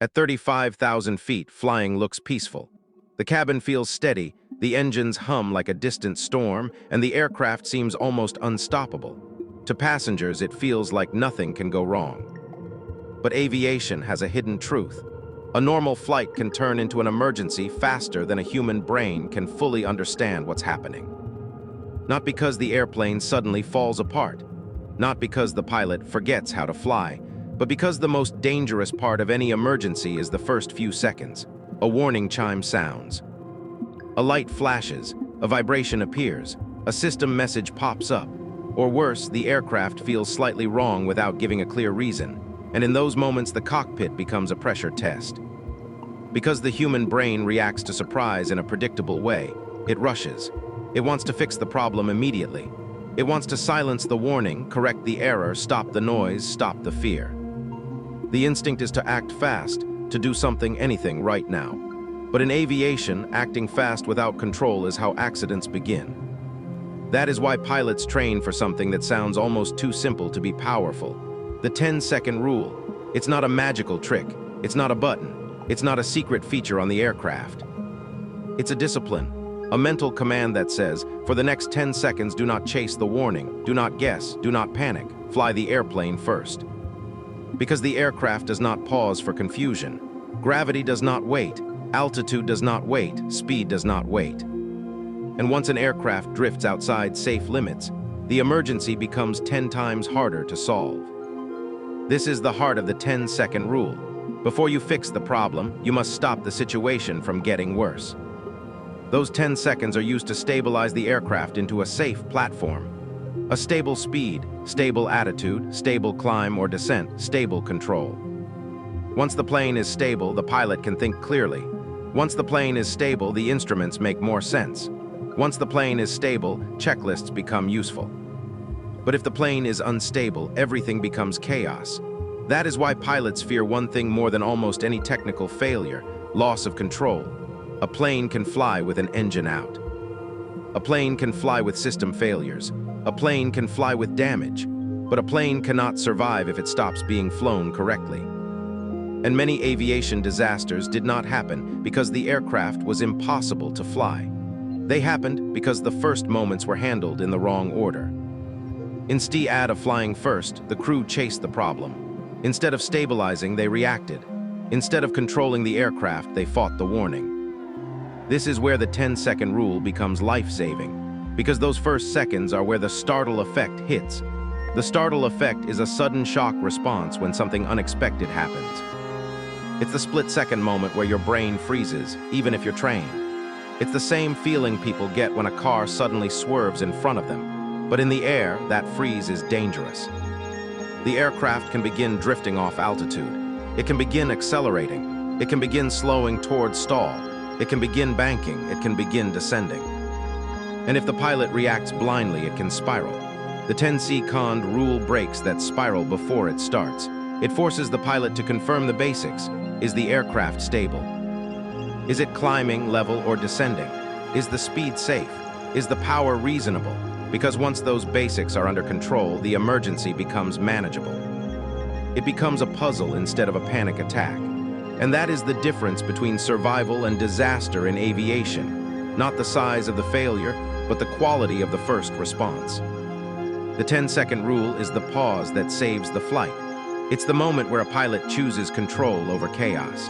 At 35,000 feet, flying looks peaceful. The cabin feels steady, the engines hum like a distant storm, and the aircraft seems almost unstoppable. To passengers, it feels like nothing can go wrong. But aviation has a hidden truth. A normal flight can turn into an emergency faster than a human brain can fully understand what's happening. Not because the airplane suddenly falls apart, not because the pilot forgets how to fly, but because the most dangerous part of any emergency is the first few seconds. A warning chime sounds. A light flashes, a vibration appears, a system message pops up, or worse, the aircraft feels slightly wrong without giving a clear reason, and in those moments the cockpit becomes a pressure test. Because the human brain reacts to surprise in a predictable way, it rushes. It wants to fix the problem immediately. It wants to silence the warning, correct the error, stop the noise, stop the fear. The instinct is to act fast, to do something, anything, right now. But in aviation, acting fast without control is how accidents begin. That is why pilots train for something that sounds almost too simple to be powerful. The 10-second rule. It's not a magical trick. It's not a button. It's not a secret feature on the aircraft. It's a discipline, a mental command that says, for the next 10 seconds, do not chase the warning, do not guess, do not panic, fly the airplane first. Because the aircraft does not pause for confusion. Gravity does not wait, altitude does not wait, speed does not wait. And once an aircraft drifts outside safe limits, the emergency becomes 10 times harder to solve. This is the heart of the 10-second rule. Before you fix the problem, you must stop the situation from getting worse. Those 10 seconds are used to stabilize the aircraft into a safe platform. A stable speed, stable attitude, stable climb or descent, stable control. Once the plane is stable, the pilot can think clearly. Once the plane is stable, the instruments make more sense. Once the plane is stable, checklists become useful. But if the plane is unstable, everything becomes chaos. That is why pilots fear one thing more than almost any technical failure: loss of control. A plane can fly with an engine out. A plane can fly with system failures. A plane can fly with damage. But a plane cannot survive if it stops being flown correctly. And many aviation disasters did not happen because the aircraft was impossible to fly. They happened because the first moments were handled in the wrong order. Instead of flying first, the crew chased the problem. Instead of stabilizing, they reacted. Instead of controlling the aircraft, they fought the warning. This is where the 10-second rule becomes life-saving, because those first seconds are where the startle effect hits. The startle effect is a sudden shock response when something unexpected happens. It's the split-second moment where your brain freezes, even if you're trained. It's the same feeling people get when a car suddenly swerves in front of them. But in the air, that freeze is dangerous. The aircraft can begin drifting off altitude. It can begin accelerating. It can begin slowing towards stall. It can begin banking. It can begin descending. And if the pilot reacts blindly, it can spiral. The 10-second rule breaks that spiral before it starts. It forces the pilot to confirm the basics. Is the aircraft stable? Is it climbing, level, or descending? Is the speed safe? Is the power reasonable? Because once those basics are under control, the emergency becomes manageable. It becomes a puzzle instead of a panic attack. And that is the difference between survival and disaster in aviation. Not the size of the failure, but the quality of the first response. The 10-second rule is the pause that saves the flight. It's the moment where a pilot chooses control over chaos.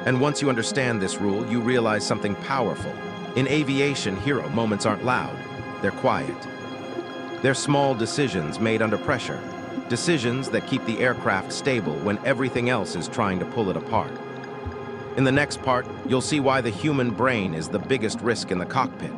And once you understand this rule, you realize something powerful. In aviation, hero moments aren't loud. They're quiet. They're small decisions made under pressure. Decisions that keep the aircraft stable when everything else is trying to pull it apart. In the next part, you'll see why the human brain is the biggest risk in the cockpit,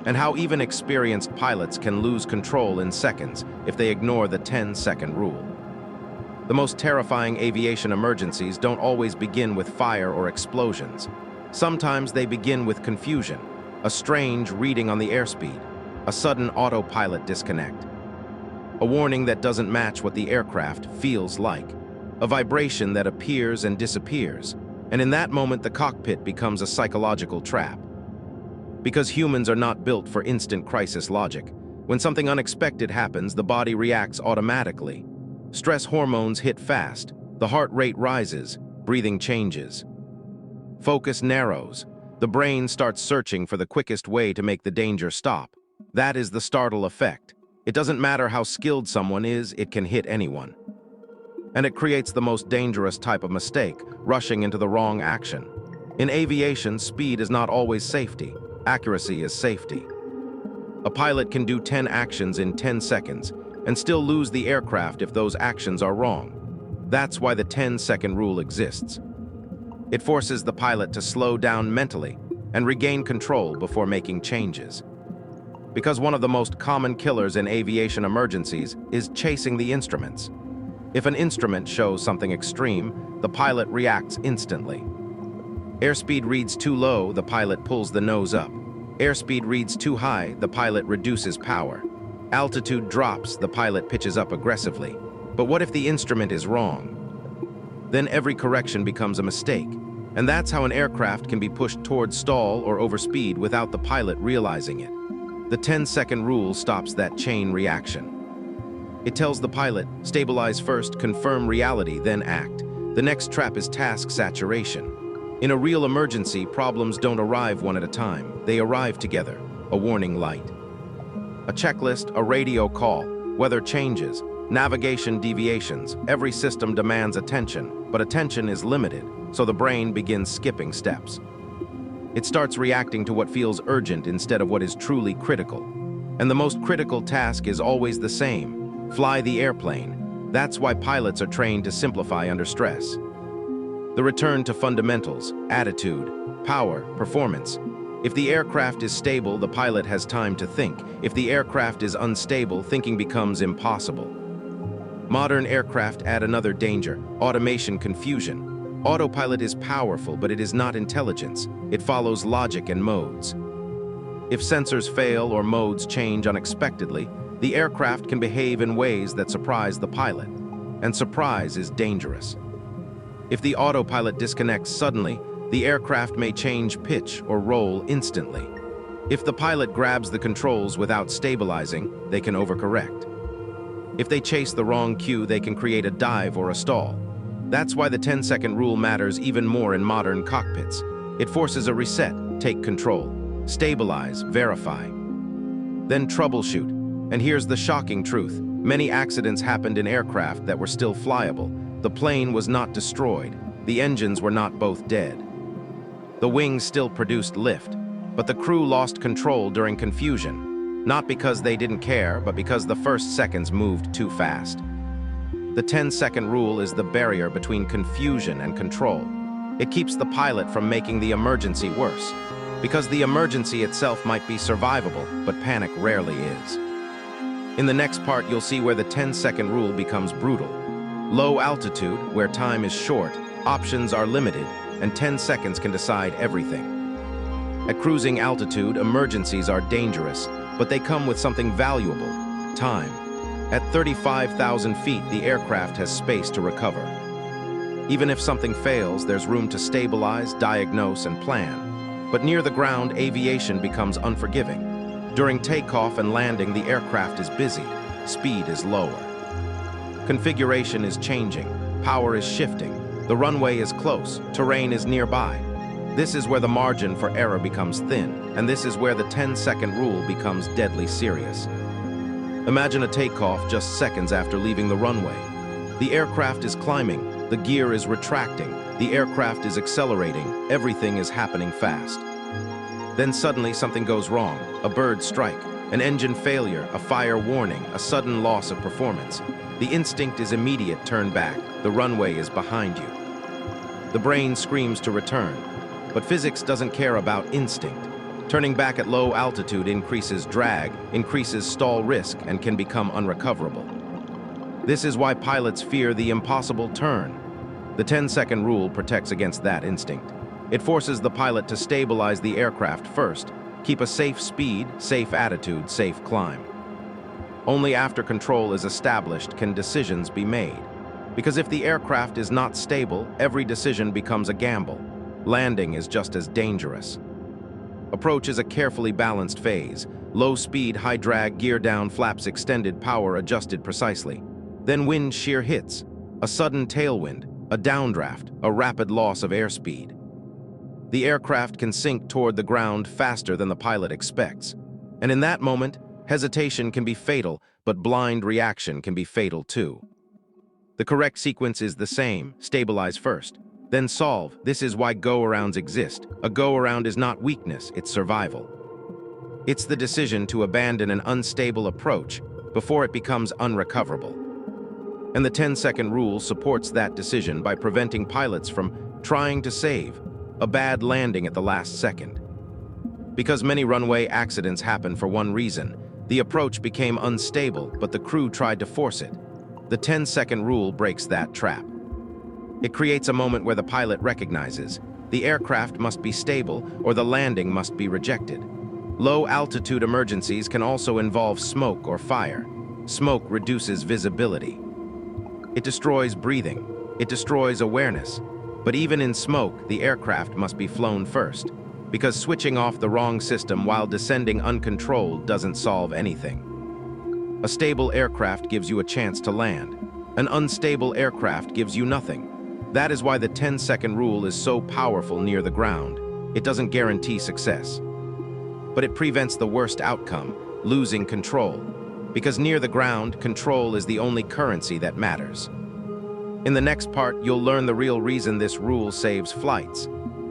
and how even experienced pilots can lose control in seconds if they ignore the 10-second rule. The most terrifying aviation emergencies don't always begin with fire or explosions. Sometimes they begin with confusion, a strange reading on the airspeed, a sudden autopilot disconnect, a warning that doesn't match what the aircraft feels like, a vibration that appears and disappears, and in that moment the cockpit becomes a psychological trap. Because humans are not built for instant crisis logic, when something unexpected happens, the body reacts automatically. Stress hormones hit fast, the heart rate rises, breathing changes. Focus narrows. The brain starts searching for the quickest way to make the danger stop. That is the startle effect. It doesn't matter how skilled someone is, it can hit anyone. And it creates the most dangerous type of mistake, rushing into the wrong action. In aviation, speed is not always safety. Accuracy is safety. A pilot can do 10 actions in 10 seconds and still lose the aircraft if those actions are wrong. That's why the 10-second rule exists. It forces the pilot to slow down mentally and regain control before making changes. Because one of the most common killers in aviation emergencies is chasing the instruments. If an instrument shows something extreme, the pilot reacts instantly. Airspeed reads too low, the pilot pulls the nose up. Airspeed reads too high, the pilot reduces power. Altitude drops, the pilot pitches up aggressively. But what if the instrument is wrong? Then every correction becomes a mistake. And that's how an aircraft can be pushed towards stall or overspeed without the pilot realizing it. The 10-second rule stops that chain reaction. It tells the pilot, stabilize first, confirm reality, then act. The next trap is task saturation. In a real emergency, problems don't arrive one at a time. They arrive together, a warning light. A checklist, a radio call, weather changes, navigation deviations. Every system demands attention, but attention is limited, so the brain begins skipping steps. It starts reacting to what feels urgent instead of what is truly critical. And the most critical task is always the same: fly the airplane. That's why pilots are trained to simplify under stress. The return to fundamentals, attitude, power, performance. If the aircraft is stable, the pilot has time to think. If the aircraft is unstable, thinking becomes impossible. Modern aircraft add another danger: automation confusion. Autopilot is powerful, but it is not intelligence. It follows logic and modes. If sensors fail or modes change unexpectedly, the aircraft can behave in ways that surprise the pilot. And surprise is dangerous. If the autopilot disconnects suddenly, the aircraft may change pitch or roll instantly. If the pilot grabs the controls without stabilizing, they can overcorrect. If they chase the wrong cue, they can create a dive or a stall. That's why the 10-second rule matters even more in modern cockpits. It forces a reset, take control, stabilize, verify. Then troubleshoot. And here's the shocking truth: many accidents happened in aircraft that were still flyable. The plane was not destroyed. The engines were not both dead. The wings still produced lift, but the crew lost control during confusion, not because they didn't care, but because the first seconds moved too fast. The 10-second rule is the barrier between confusion and control. It keeps the pilot from making the emergency worse, because the emergency itself might be survivable, but panic rarely is. In the next part, you'll see where the 10-second rule becomes brutal. Low altitude, where time is short, options are limited, and 10 seconds can decide everything. At cruising altitude, emergencies are dangerous, but they come with something valuable: time. At 35,000 feet, the aircraft has space to recover. Even if something fails, there's room to stabilize, diagnose, and plan. But near the ground, aviation becomes unforgiving. During takeoff and landing, the aircraft is busy. Speed is lower. Configuration is changing. Power is shifting. The runway is close. Terrain is nearby. This is where the margin for error becomes thin, and this is where the 10-second rule becomes deadly serious. Imagine a takeoff just seconds after leaving the runway. The aircraft is climbing, the gear is retracting, the aircraft is accelerating, everything is happening fast. Then suddenly something goes wrong: a bird strike, an engine failure, a fire warning, a sudden loss of performance. The instinct is immediate: turn back, the runway is behind you. The brain screams to return, but physics doesn't care about instinct. Turning back at low altitude increases drag, increases stall risk, and can become unrecoverable. This is why pilots fear the impossible turn. The 10-second rule protects against that instinct. It forces the pilot to stabilize the aircraft first, keep a safe speed, safe attitude, safe climb. Only after control is established can decisions be made. Because if the aircraft is not stable, every decision becomes a gamble. Landing is just as dangerous. Approach is a carefully balanced phase. Low speed, high drag, gear down, flaps extended, power adjusted precisely. Then wind shear hits. A sudden tailwind. a downdraft, a rapid loss of airspeed. The aircraft can sink toward the ground faster than the pilot expects. And in that moment, hesitation can be fatal, but blind reaction can be fatal too. The correct sequence is the same: stabilize first, then solve. This is why go-arounds exist. A go-around is not weakness, it's survival. It's the decision to abandon an unstable approach before it becomes unrecoverable. And the 10-second rule supports that decision by preventing pilots from trying to save a bad landing at the last second. Because many runway accidents happen for one reason: the approach became unstable, but the crew tried to force it. The 10-second rule breaks that trap. It creates a moment where the pilot recognizes the aircraft must be stable or the landing must be rejected. Low-altitude emergencies can also involve smoke or fire. Smoke reduces visibility. It destroys breathing. It destroys awareness. But even in smoke, the aircraft must be flown first, because switching off the wrong system while descending uncontrolled doesn't solve anything. A stable aircraft gives you a chance to land. An unstable aircraft gives you nothing. That is why the 10-second rule is so powerful near the ground. It doesn't guarantee success, but it prevents the worst outcome: losing control. Because near the ground, control is the only currency that matters. In the next part, you'll learn the real reason this rule saves flights,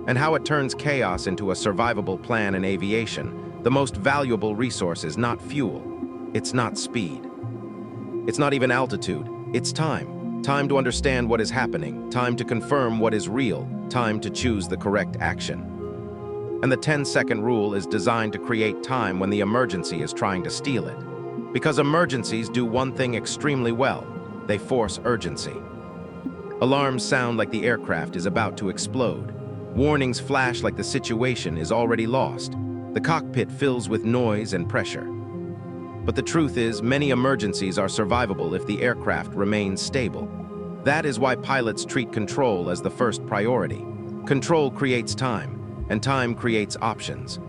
and how it turns chaos into a survivable plan in aviation. The most valuable resource is not fuel. It's not speed. It's not even altitude. It's time. Time to understand what is happening. Time to confirm what is real. Time to choose the correct action. And the 10-second rule is designed to create time when the emergency is trying to steal it. Because emergencies do one thing extremely well: they force urgency. Alarms sound like the aircraft is about to explode. Warnings flash like the situation is already lost. The cockpit fills with noise and pressure. But the truth is, many emergencies are survivable if the aircraft remains stable. That is why pilots treat control as the first priority. Control creates time, and time creates options.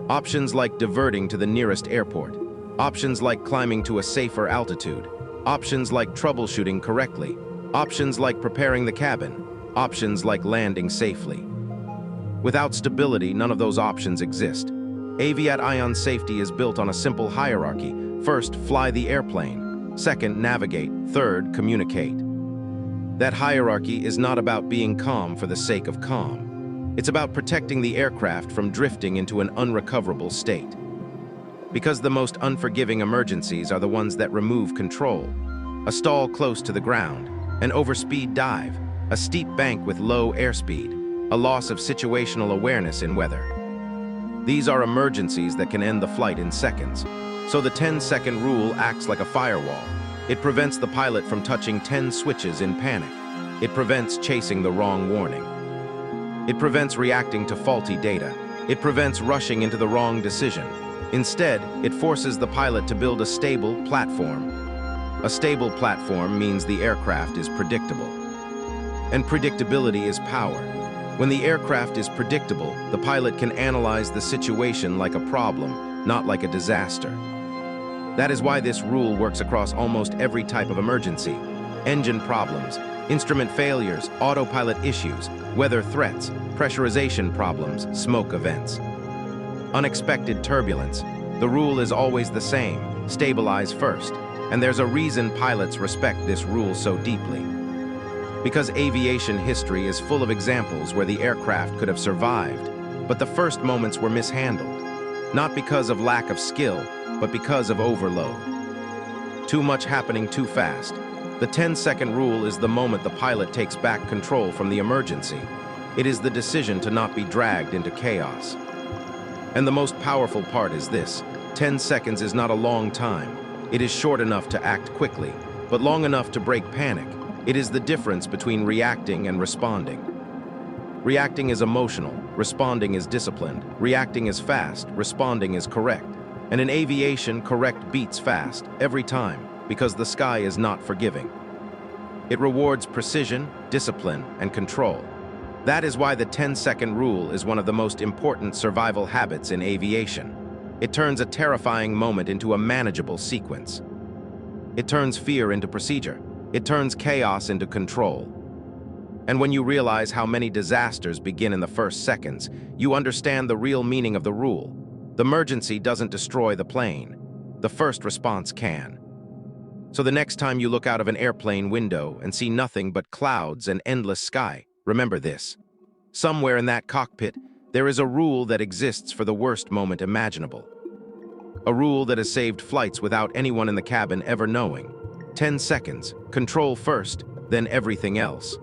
Options like diverting to the nearest airport. Options like climbing to a safer altitude. Options like troubleshooting correctly. Options like preparing the cabin. Options like landing safely. Without stability, none of those options exist. Aviation safety is built on a simple hierarchy. First, fly the airplane. Second, navigate. Third, communicate. That hierarchy is not about being calm for the sake of calm. It's about protecting the aircraft from drifting into an unrecoverable state. Because the most unforgiving emergencies are the ones that remove control. A stall close to the ground, an overspeed dive, a steep bank with low airspeed, a loss of situational awareness in weather. These are emergencies that can end the flight in seconds. So the 10-second rule acts like a firewall. It prevents the pilot from touching 10 switches in panic. It prevents chasing the wrong warning. It prevents reacting to faulty data. It prevents rushing into the wrong decision. Instead, it forces the pilot to build a stable platform. A stable platform means the aircraft is predictable. And predictability is power. When the aircraft is predictable, the pilot can analyze the situation like a problem, not like a disaster. That is why this rule works across almost every type of emergency: engine problems, instrument failures, autopilot issues, weather threats, pressurization problems, smoke events. Unexpected turbulence. The rule is always the same: stabilize first. And there's a reason pilots respect this rule so deeply. Because aviation history is full of examples where the aircraft could have survived, but the first moments were mishandled. Not because of lack of skill, but because of overload. Too much happening too fast. The 10-second rule is the moment the pilot takes back control from the emergency. It is the decision to not be dragged into chaos. And the most powerful part is this: 10 seconds is not a long time. It is short enough to act quickly, but long enough to break panic. It is the difference between reacting and responding. Reacting is emotional, responding is disciplined. Reacting is fast, responding is correct. And in aviation, correct beats fast, every time, because the sky is not forgiving. It rewards precision, discipline, and control. That is why the 10-second rule is one of the most important survival habits in aviation. It turns a terrifying moment into a manageable sequence. It turns fear into procedure. It turns chaos into control. And when you realize how many disasters begin in the first seconds, you understand the real meaning of the rule. The emergency doesn't destroy the plane. The first response can. So the next time you look out of an airplane window and see nothing but clouds and endless sky, remember this. Somewhere in that cockpit, there is a rule that exists for the worst moment imaginable. A rule that has saved flights without anyone in the cabin ever knowing. 10 seconds, control first, then everything else.